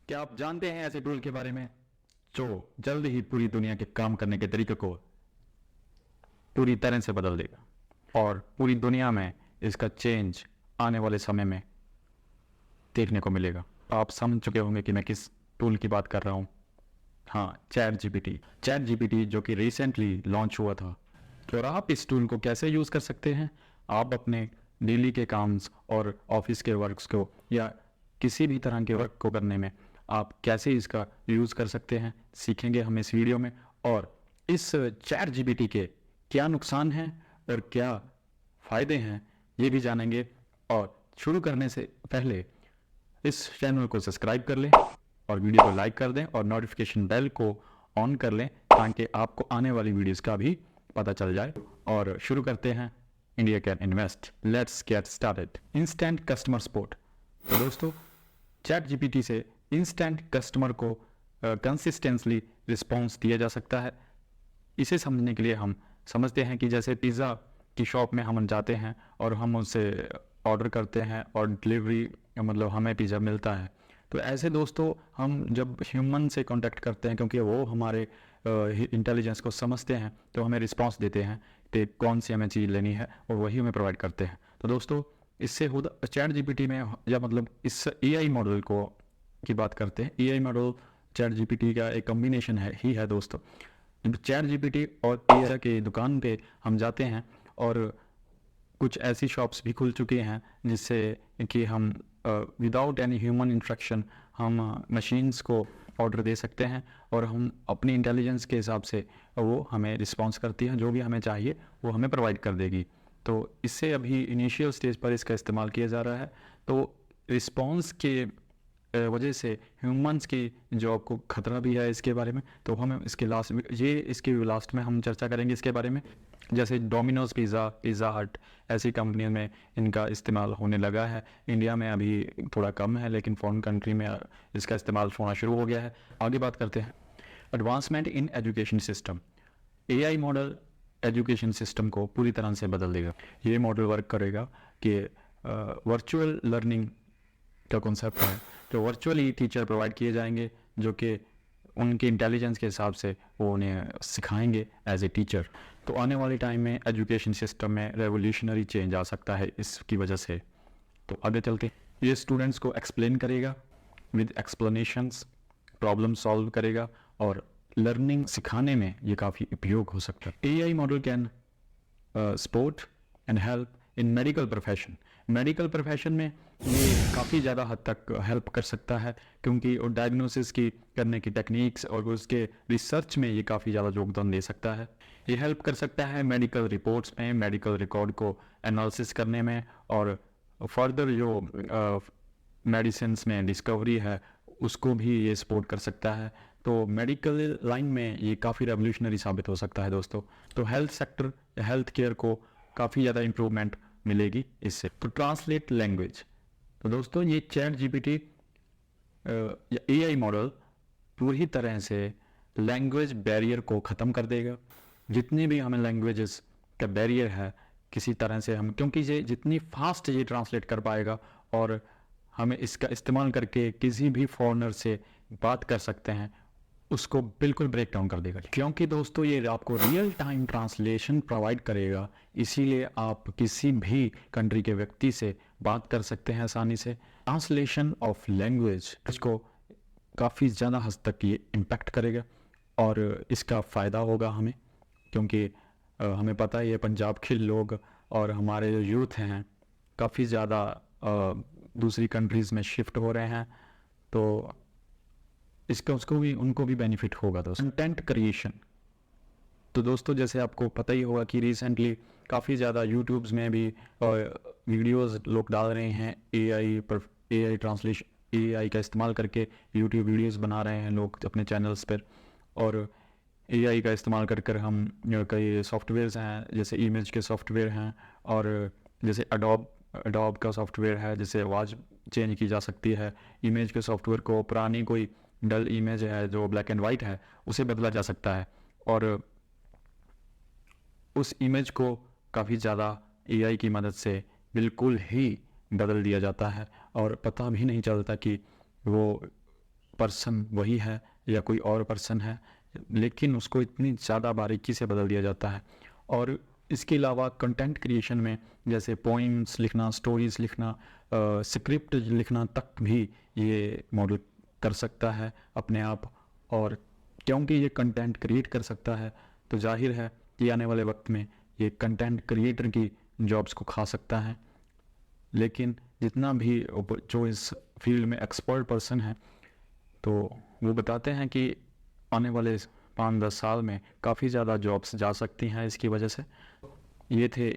क्या आप जानते हैं ऐसे टूल के बारे में जो जल्द ही पूरी दुनिया के काम करने के तरीके को पूरी तरह से बदल देगा और पूरी दुनिया में इसका चेंज आने वाले समय में देखने को मिलेगा। आप समझ चुके होंगे कि मैं किस टूल की बात कर रहा हूँ। हाँ, चैट जीपीटी जो कि रिसेंटली लॉन्च हुआ था। तो और आप इस टूल को कैसे यूज़ कर सकते हैं? आप अपने डेली के काम्स और ऑफिस के वर्क्स को या किसी भी तरह के वर्क को करने में आप कैसे इसका यूज़ कर सकते हैं, सीखेंगे हम इस वीडियो में। और इस चैट जीपीटी के क्या नुकसान हैं और क्या फ़ायदे हैं ये भी जानेंगे। और शुरू करने से पहले इस चैनल को सब्सक्राइब कर लें और वीडियो को लाइक कर दें और नोटिफिकेशन बेल को ऑन कर लें ताकि आपको आने वाली वीडियोस का भी पता चल जाए। और शुरू करते हैं India can invest. Let's get started. Instant customer support. तो दोस्तों, चैट जीपीटी से इंस्टेंट कस्टमर को कंसिस्टेंटली रिस्पॉन्स दिया जा सकता है। इसे समझने के लिए हम समझते हैं कि जैसे पिज़्ज़ा की शॉप में हम जाते हैं और हम उससे ऑर्डर करते हैं और डिलीवरी मतलब हमें पिज़्ज़ा मिलता है। तो ऐसे दोस्तों हम जब ह्यूमन से कांटेक्ट करते हैं क्योंकि वो हमारे इंटेलिजेंस को समझते हैं तो हमें रिस्पांस देते हैं कि कौन सी हमें चीज़ लेनी है और वही हमें प्रोवाइड करते हैं। तो दोस्तों, इससे खुद चैट जीपीटी में या मतलब इस एआई मॉडल को की बात करते हैं। एआई मॉडल चैट जीपीटी का एक कॉम्बिनेशन है ही है दोस्तों। चैट जीपीटी और एआई के दुकान पे हम जाते हैं और कुछ ऐसी शॉप्स भी खुल चुकी हैं जिससे कि हम विदाउट एनी ह्यूमन इंटरेक्शन हम मशीन्स को ऑर्डर दे सकते हैं और हम अपनी इंटेलिजेंस के हिसाब से वो हमें रिस्पॉन्स करती हैं, जो भी हमें चाहिए वो हमें प्रोवाइड कर देगी। तो इससे अभी इनिशियल स्टेज पर इसका इस्तेमाल किया जा रहा है। तो रिस्पॉन्स के वजह से ह्यूमंस की जॉब को खतरा भी है इसके बारे में। तो हम इसके लास्ट में हम चर्चा करेंगे इसके बारे में। जैसे डोमिनोज पिज़्ज़ा हट ऐसी कंपनियों में इनका इस्तेमाल होने लगा है। इंडिया में अभी थोड़ा कम है लेकिन फॉरेन कंट्री में इसका इस्तेमाल होना शुरू हो गया है। आगे बात करते हैं advancement in education system. AI model education system को पूरी तरह से बदल देगा। ये मॉडल वर्क करेगा कि वर्चुअल लर्निंग का कॉन्सेप्ट है। तो वर्चुअली टीचर प्रोवाइड किए जाएंगे जो कि उनके इंटेलिजेंस के हिसाब से वो उन्हें सिखाएंगे एज ए टीचर। तो आने वाले टाइम में एजुकेशन सिस्टम में रेवोल्यूशनरी चेंज आ सकता है इसकी वजह से। तो आगे चलते ये स्टूडेंट्स को एक्सप्लेन करेगा विद एक्सप्लेनेशंस, प्रॉब्लम सॉल्व करेगा और लर्निंग सिखाने में ये काफ़ी उपयोग हो सकता है। AI model can support and help in medical profession. Medical profession में ये काफ़ी ज़्यादा हद तक हेल्प कर सकता है क्योंकि वो डायग्नोसिस की करने की टेक्निक्स और उसके रिसर्च में ये काफ़ी ज़्यादा योगदान दे सकता है। ये हेल्प कर सकता है मेडिकल रिपोर्ट्स में, मेडिकल रिकॉर्ड को एनालिसिस करने में और फर्दर जो मेडिसिन में डिस्कवरी है उसको भी ये सपोर्ट कर सकता है। तो मेडिकल लाइन में ये काफ़ी रेवोल्यूशनरी साबित हो सकता है दोस्तों। तो हेल्थ सेक्टर, हेल्थ केयर को काफ़ी ज़्यादा इम्प्रूवमेंट मिलेगी इससे। तो ट्रांसलेट लैंग्वेज। तो दोस्तों, ये चैट जीपीटी या एआई मॉडल पूरी तरह से लैंग्वेज बैरियर को ख़त्म कर देगा। जितनी भी हमें लैंग्वेजेस का बैरियर है किसी तरह से हम, क्योंकि ये जितनी फास्ट ये ट्रांसलेट कर पाएगा और हमें इसका इस्तेमाल करके किसी भी फॉरेनर से बात कर सकते हैं, उसको बिल्कुल ब्रेक डाउन कर देगा। क्योंकि दोस्तों ये आपको रियल टाइम ट्रांसलेशन प्रोवाइड करेगा, इसीलिए आप किसी भी कंट्री के व्यक्ति से बात कर सकते हैं आसानी से। ट्रांसलेशन ऑफ लैंग्वेज इसको काफ़ी ज़्यादा हद तक ये इम्पैक्ट करेगा और इसका फ़ायदा होगा हमें, क्योंकि हमें पता है ये पंजाब के लोग और हमारे जो यूथ हैं काफ़ी ज़्यादा दूसरी कंट्रीज़ में शिफ्ट हो रहे हैं। तो इसका उसको भी उनको भी बेनिफिट होगा दोस्तों। Content creation. तो दोस्तों, जैसे आपको पता ही होगा कि रिसेंटली काफ़ी ज़्यादा यूट्यूब्स में भी वीडियोस लोग डाल रहे हैं एआई ट्रांसलेशन, एआई का इस्तेमाल करके यूट्यूब वीडियोस बना रहे हैं लोग अपने चैनल्स पर। और एआई का इस्तेमाल कर कर हम कई सॉफ्टवेयर्स हैं जैसे इमेज के सॉफ्टवेयर हैं और जैसे अडोब का सॉफ्टवेयर है जिससे आवाज़ चेंज की जा सकती है। इमेज के सॉफ्टवेयर को पुरानी कोई डल इमेज है जो ब्लैक एंड वाइट है उसे बदला जा सकता है और उस इमेज को काफ़ी ज़्यादा एआई की मदद से बिल्कुल ही बदल दिया जाता है और पता भी नहीं चलता कि वो पर्सन वही है या कोई और पर्सन है, लेकिन उसको इतनी ज़्यादा बारीकी से बदल दिया जाता है। और इसके अलावा कंटेंट क्रिएशन में जैसे पोइम्स लिखना, स्टोरीज़ लिखना, स्क्रिप्ट लिखना तक भी ये मॉडल कर सकता है अपने आप। और क्योंकि ये कंटेंट क्रिएट कर सकता है तो जाहिर है कि आने वाले वक्त में ये कंटेंट क्रिएटर की जॉब्स को खा सकता है। लेकिन जितना भी जो इस फील्ड में एक्सपर्ट पर्सन है तो वो बताते हैं कि आने वाले 5-10 साल में काफ़ी ज़्यादा जॉब्स जा सकती हैं इसकी वजह से। ये थे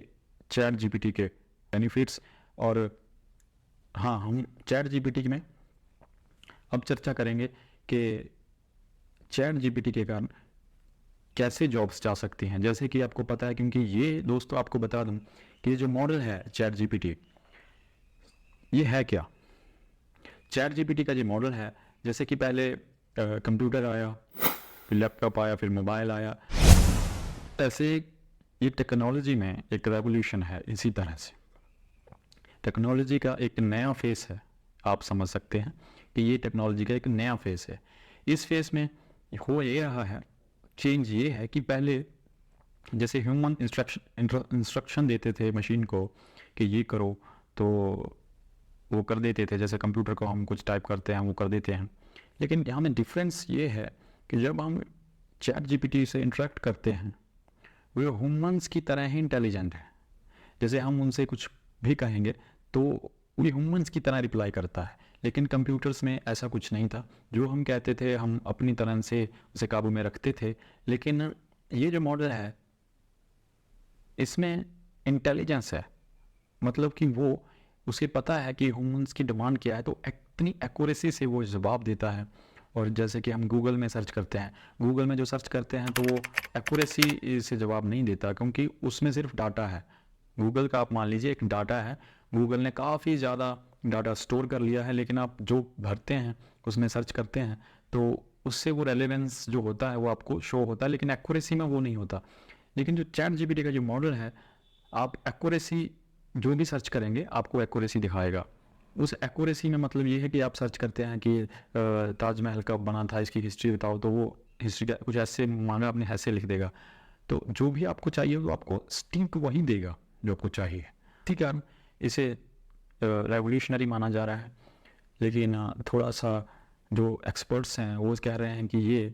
चैट जीपीटी के बेनिफिट्स। और हाँ, हम चैट जीपीटी में अब चर्चा करेंगे कि चैट जीपीटी के कारण कैसे जॉब्स जा सकती हैं। जैसे कि आपको पता है, क्योंकि ये दोस्तों आपको बता दूं कि ये जो मॉडल है चैट जीपीटी, ये है क्या। चैट जीपीटी का जो मॉडल है, जैसे कि पहले कंप्यूटर आया, फिर लैपटॉप आया, फिर मोबाइल आया, ऐसे ये टेक्नोलॉजी में एक रेवोल्यूशन है। इसी तरह से टेक्नोलॉजी का एक नया फेस है, आप समझ सकते हैं कि ये टेक्नोलॉजी का एक नया फेस है। इस फेस में हो ये रहा है, चेंज ये है कि पहले जैसे ह्यूमन इंस्ट्रक्शन देते थे मशीन को कि ये करो, तो वो कर देते थे। जैसे कंप्यूटर को हम कुछ टाइप करते हैं वो कर देते हैं। लेकिन यहाँ में डिफरेंस ये है कि जब हम चैट जीपीटी से इंटरेक्ट करते हैं, वो ह्यूमंस की तरह ही इंटेलिजेंट है। जैसे हम उनसे कुछ भी कहेंगे तो वो ह्यूमंस की तरह रिप्लाई करता है। लेकिन कंप्यूटर्स में ऐसा कुछ नहीं था। जो हम कहते थे हम अपनी तरह से उसे काबू में रखते थे। लेकिन ये जो मॉडल है इसमें इंटेलिजेंस है, मतलब कि वो उसे पता है कि ह्यूमंस की डिमांड क्या है, तो इतनी एक्यूरेसी से वो जवाब देता है। और जैसे कि हम गूगल में सर्च करते हैं, गूगल में जो सर्च करते हैं तो वो एक्यूरेसी से जवाब नहीं देता, क्योंकि उसमें सिर्फ डाटा है। गूगल का आप मान लीजिए एक डाटा है, गूगल ने काफ़ी ज़्यादा डाटा स्टोर कर लिया है, लेकिन आप जो भरते हैं उसमें सर्च करते हैं तो उससे वो रेलेवेंस जो होता है वो आपको शो होता है, लेकिन एक्यूरेसी में वो नहीं होता। लेकिन जो चैट जीपीटी का जो मॉडल है, आप एक्यूरेसी जो भी सर्च करेंगे आपको एक्यूरेसी दिखाएगा। उस एक्यूरेसी में मतलब ये है कि आप सर्च करते हैं कि ताजमहल कब बना था, इसकी हिस्ट्री बताओ, तो वो हिस्ट्री का कुछ ऐसे मांगा आपने ऐसे लिख देगा। तो जो भी आपको चाहिए वो आपको स्टिंक वही देगा जो आपको चाहिए। ठीक है, इसे रेवोल्यूशनरी माना जा रहा है। लेकिन थोड़ा सा जो एक्सपर्ट्स हैं वो कह रहे हैं कि ये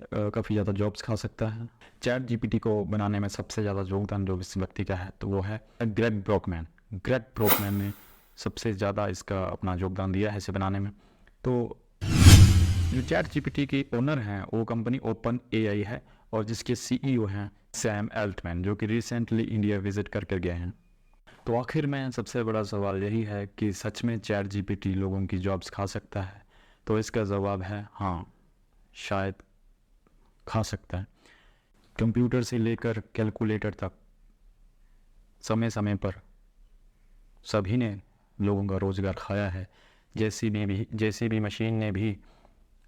काफ़ी ज़्यादा जॉब्स खा सकता है। चैट जीपीटी को बनाने में सबसे ज़्यादा योगदान जो इस व्यक्ति का है तो वो है ग्रेग ब्रोकमैन। ग्रेग ब्रोकमैन ने सबसे ज़्यादा इसका अपना योगदान दिया है इसे बनाने में। तो जो चैट जीपीटी की ओनर हैं वो कंपनी ओपन एआई है, और जिसके सीईओ हैं सैम एल्टमैन, जो कि रिसेंटली इंडिया विजिट करके गए हैं। तो आखिर में सबसे बड़ा सवाल यही है कि सच में चैट जीपीटी लोगों की जॉब्स खा सकता है। तो इसका जवाब है हाँ, शायद खा सकता है। कंप्यूटर से लेकर कैलकुलेटर तक समय समय पर सभी ने लोगों का रोज़गार खाया है। जेसीबी मशीन ने भी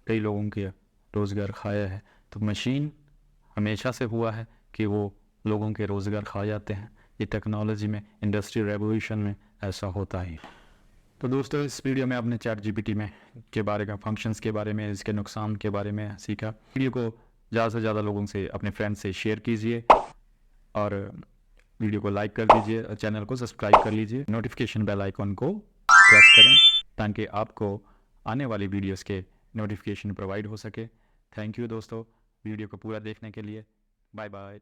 कई लोगों के रोज़गार खाया है। तो मशीन हमेशा से हुआ है कि वो लोगों के रोज़गार खा जाते हैं। ये टेक्नोलॉजी में, इंडस्ट्रियल रेवोल्यूशन में ऐसा होता ही। तो दोस्तों, इस वीडियो में आपने चैट जीपीटी में के बारे में, फंक्शंस के बारे में, इसके नुकसान के बारे में सीखा। वीडियो को ज़्यादा से ज़्यादा लोगों से, अपने फ्रेंड्स से शेयर कीजिए, और वीडियो को लाइक कर दीजिए, और चैनल को सब्सक्राइब कर लीजिए। नोटिफिकेशन बेल आइकॉन को प्रेस करें ताकि आपको आने वाली वीडियोस के नोटिफिकेशन प्रोवाइड हो सके। थैंक यू दोस्तों वीडियो को पूरा देखने के लिए। Bye bye.